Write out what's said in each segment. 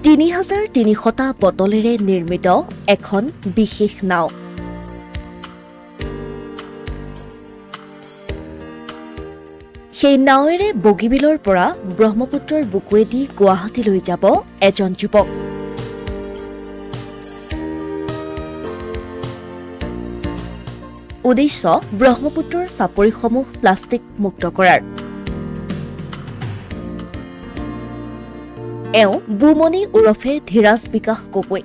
3300টা বটলেৰে নিৰ্মিত এখন বিশেষ নাও। সেই নাৱেৰে বগীবিলৰ পৰা ব্ৰহ্মপুত্ৰৰ বুকুৱেদি গুৱাহাটীলৈ যাব এজন যুৱক। উদ্দেশ্য ব্ৰহ্মপুত্ৰৰ চাপৰিসমূহ প্লাষ্টিক মুক্ত কৰাৰ। এওঁ বুমণি ওৰফে ধীৰাজ বিকাশ গগৈ।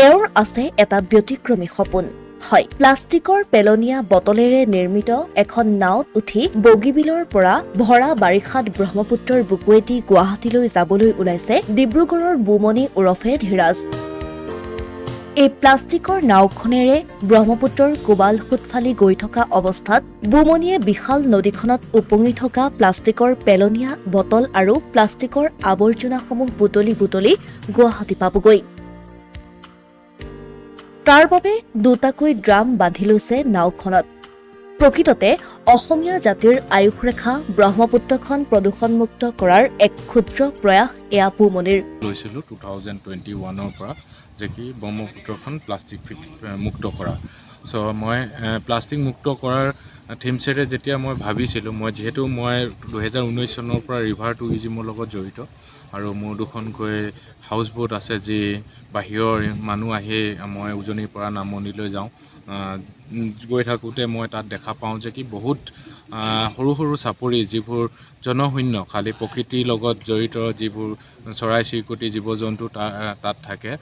এওঁৰ আছে এটা ব্যতিক্ৰমী সপোন। হয়, প্লাষ্টিকৰ পেলনীয়া বটলেৰে নিৰ্মিত এখন নাওত উঠি বগীবিলৰ পৰা ভৰা বাৰিষাত ব্ৰহ্মপুত্ৰৰ বুকুৱেদি গুৱাহাটীলৈ যাবলৈ ওলাইছে ডিব্ৰুগড়ৰ বুমণি ওৰফে ধীৰাজ। এই প্লাষ্টিকৰ নাওখনেৰে ব্ৰহ্মপুত্ৰৰ কোবাল সুতফালি গৈ থকা অৱস্থাত বুমণিয়ে বিশাল নদীখনত উপঙি থকা প্লাষ্টিকৰ পেলনীয়া বটল আৰু প্লাষ্টিকৰ আৱৰ্জনাসমূহ বুটলি বুটলি গুৱাহাটী পাবগৈ। তাৰ বাবে দুটাকৈ ড্ৰাম বান্ধি লৈছে নাওখনত। প্ৰকৃততে অসমীয়া জাতিৰ আয়ুসৰেখা ব্ৰহ্মপুত্ৰখন প্ৰদূষণমুক্ত কৰাৰ এক ক্ষুদ্ৰ প্ৰয়াস এয়া বুমণিৰ। লৈছিলোঁ 2021ৰ পৰা যে কি ব্ৰহ্মপুত্ৰখন প্লাষ্টিক মুক্ত কৰা। চ' মই প্লাষ্টিক মুক্ত কৰাৰ থিমছেৰে যেতিয়া মই ভাবিছিলোঁ, যিহেতু মই 2019 চনৰ পৰা ৰিভাৰ টুৰিজিমৰ লগত জড়িত আৰু মোৰ দুখনকৈ হাউচ বোট আছে যি বাহিৰৰ মানুহ আহি মই উজনিৰ পৰা নামনিলৈ যাওঁ। গৈ থাকোঁতে মই তাত দেখা পাওঁ যে কি বহুত সৰু সৰু চাপৰি যিবোৰ জনশূন্য, খালী প্ৰকৃতিৰ লগত জড়িত যিবোৰ চৰাই চিৰিকটি জীৱ জন্তু তাত থাকে।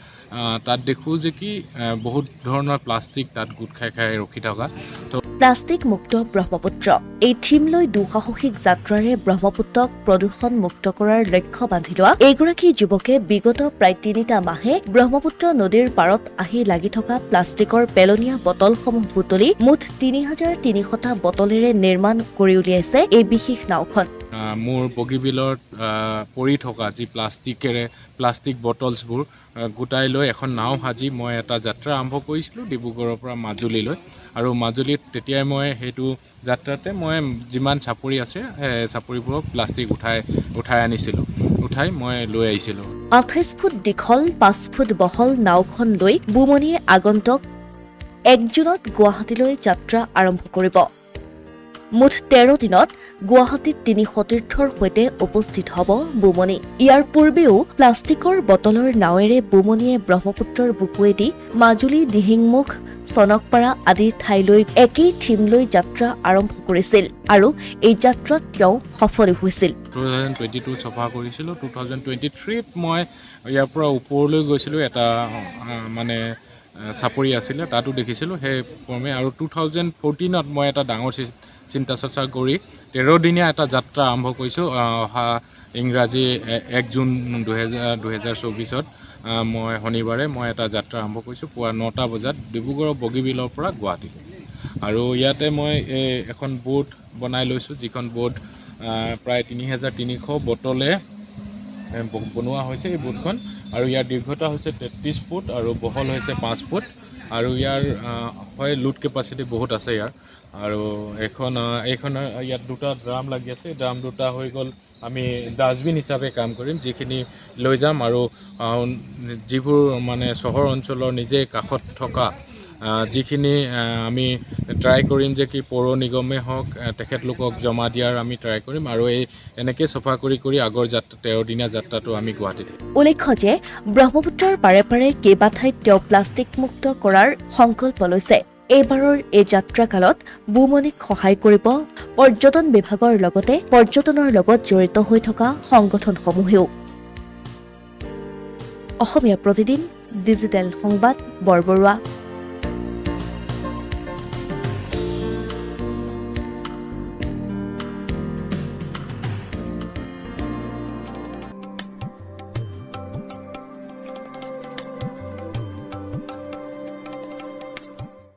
তাত দেখোঁ যে কি বহুত ধৰণৰ প্লাষ্টিক তাত গোট খাই খাই ৰখি থকা। প্লাষ্টিক মুক্ত ব্ৰহ্মপুত্ৰ এই থিম লৈ দুঃসাহসিক যাত্ৰাৰে ব্ৰহ্মপুত্ৰক প্ৰদূষণ মুক্ত কৰাৰ লক্ষ্য বান্ধি লোৱা এইগৰাকী যুৱকে বিগত প্ৰায় 3টা মাহে ব্ৰহ্মপুত্ৰ নদীৰ পাৰত আহি লাগি থকা প্লাষ্টিকৰ পেলনীয়া বটলসমূহ বুটলি মুঠ 3300টা বটলেৰে নিৰ্মাণ কৰি উলিয়াইছে এই বিশেষ নাওখন। মোৰ বগীবিলত পৰি থকা যি প্লাষ্টিক বটলছবোৰ গোটাই লৈ এখন নাও সাজি মই এটা যাত্ৰা আৰম্ভ কৰিছিলোঁ ডিব্ৰুগড়ৰ পৰা মাজুলীলৈ। আৰু মাজুলীত তেতিয়াই মই সেইটো যাত্ৰাতে মই যিমান চাপৰি আছে চাপৰিবোৰক প্লাষ্টিক উঠাই আনিছিলোঁ, উঠাই মই লৈ আহিছিলোঁ। 28 ফুট দীঘল 5 ফুট বহল নাওখন লৈ বুমণিয়ে আগন্তুক 1 জুনত গুৱাহাটীলৈ যাত্ৰা আৰম্ভ কৰিব। মুঠ 13 দিনত গুৱাহাটীত 3 সতীৰ্থৰ সৈতে উপস্থিত হ'ব বুমণি। ইয়াৰ পূৰ্বেও প্লাষ্টিকৰ বটলৰ নাৱেৰে বুমণিয়ে ব্ৰহ্মপুত্ৰৰ বুকুৱেদি মাজুলী, দিহিংমুখ, চনকপাৰা আদি ঠাইলৈ একেই থিম লৈ যাত্ৰা আৰম্ভ কৰিছিল আৰু এই যাত্ৰাত তেওঁ সফল হৈছিল। 2022 চফা কৰিছিলোঁ। 2023ত মই ইয়াৰ পৰা ওপৰলৈ গৈছিলোঁ, এটা চাপৰি আছিলে, তাতো দেখিছিলোঁ সেই ক্ৰমে। আৰু 2014ত মই এটা ডাঙৰ চিন্তা চৰ্চা কৰি 13 দিনীয়া এটা যাত্ৰা আৰম্ভ কৰিছোঁ। অহা ইংৰাজী 1 জুন 2024ত মই শনিবাৰে মই এটা যাত্ৰা আৰম্ভ কৰিছোঁ পুৱা 9টা বজাত ডিব্ৰুগড়ৰ বগীবিলৰ পৰা গুৱাহাটী। আৰু ইয়াতে মই এখন বোট বনাই লৈছোঁ, যিখন বোট প্ৰায় 3300 বটলে বনোৱা হৈছে এই বোটখন। আৰু ইয়াৰ দীৰ্ঘতা হৈছে 33 ফুট আৰু বহল হৈছে 5 ফুট। আৰু ইয়াৰ লোড কেপাচিটি বহুত আছে ইয়াৰ। আৰু এইখন ইয়াত 2টা ড্ৰাম লাগি আছে। ড্ৰাম 2টা হৈ গ'ল, আমি ডাষ্টবিন হিচাপে কাম কৰিম, যিখিনি লৈ যাম। আৰু যিবোৰ চহৰ অঞ্চলৰ নিজে কাষত থকা যিখিনি আমি ট্ৰাই কৰিম যে কি পৌৰ নিগমে হওক তেখেতলোকক জমা দিয়াৰ আমি ট্ৰাই কৰিম। আৰু এনেকৈ চফা কৰি আগৰ 13 দিনীয়া যাত্ৰাটো আমি গুৱাহাটীত। উল্লেখ্য যে ব্ৰহ্মপুত্ৰৰ পাৰে পাৰে কেইবা ঠাইত তেওঁ প্লাষ্টিক মুক্ত কৰাৰ সংকল্প লৈছে। এইবাৰৰ এই যাত্ৰাকালত বুমণিক সহায় কৰিব পৰ্যটন বিভাগৰ লগতে পৰ্যটনৰ লগত জড়িত হৈ থকা সংগঠনসমূহেও। অসমীয়া প্ৰতিদিন ডিজিটেল সংবাদ বৰবৰুৱা।